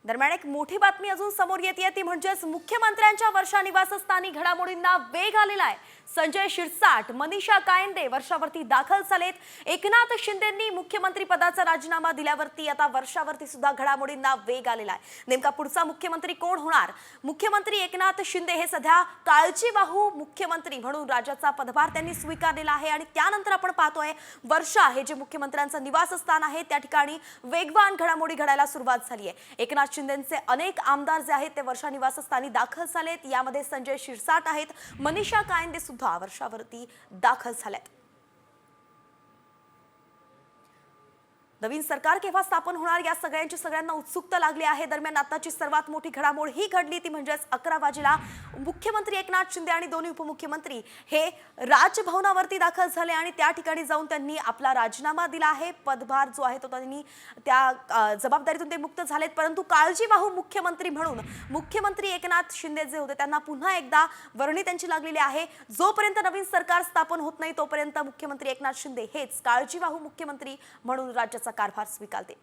दरम्यान एक मोठी बातमी अजून समोर येते ती म्हणजेच मुख्यमंत्र्यांच्या वर्षा निवासस्थानी घडामोडींना वेग आलेला आहे। संजय शिरसाट, मनीषा कायंदे वर्षावरती दाखल झालेत। एकनाथ शिंदेंनी मुख्यमंत्री पदाचा राजीनामा दिल्यावरती आता वर्षावरती सुद्धा घडामोडींना वेग आलेला आहे। नेमका पुढचा मुख्यमंत्री कोण होणार? मुख्यमंत्री एकनाथ शिंदे हे सध्या काळजीवाहू मुख्यमंत्री म्हणून राज्याचा पदभार त्यांनी स्वीकारलेला आहे आणि त्यानंतर आपण पाहतोय वर्षा हे जे मुख्यमंत्र्यांचं निवासस्थान आहे त्या ठिकाणी वेगवान घडामोडी घडायला सुरुवात झाली आहे। एकनाथ शिंदेंचे अनेक आमदार जे आहेत ते वर्षा निवासस्थानी दाखल झालेत। यामध्ये संजय शिरसाट आहेत, मनीषा कायंदे सुद्धा वर्षावरती दाखल झालेत। नवीन सरकार केव्हा स्थापन होणार या सगळ्यांना उत्सुकता लागली आहे। दरम्यान आताची सर्वात मोठी घडामोड ही घडली ती म्हणजेच 11 वाजेला मुख्यमंत्री एकनाथ शिंदे आणि दोन्ही उपमुख्यमंत्री हे राजभवनावरती दाखल झाले आणि त्या ठिकाणी जाऊन त्यांनी आपला राजीनामा दिला आहे। पदभार जो आहे तो त्यांनी त्या जबाबदारीतून ते मुक्त झालेत, परंतु काळजीवाहू मुख्यमंत्री म्हणून मुख्यमंत्री एकनाथ शिंदे जे होते त्यांना पुन्हा एकदा वर्णी त्यांची लागलेली आहे। जोपर्यंत नवीन सरकार स्थापन होत नाही तोपर्यंत मुख्यमंत्री एकनाथ शिंदे हेच काळजीवाहू मुख्यमंत्री म्हणून राज्याचा कारभार स्वीकारते।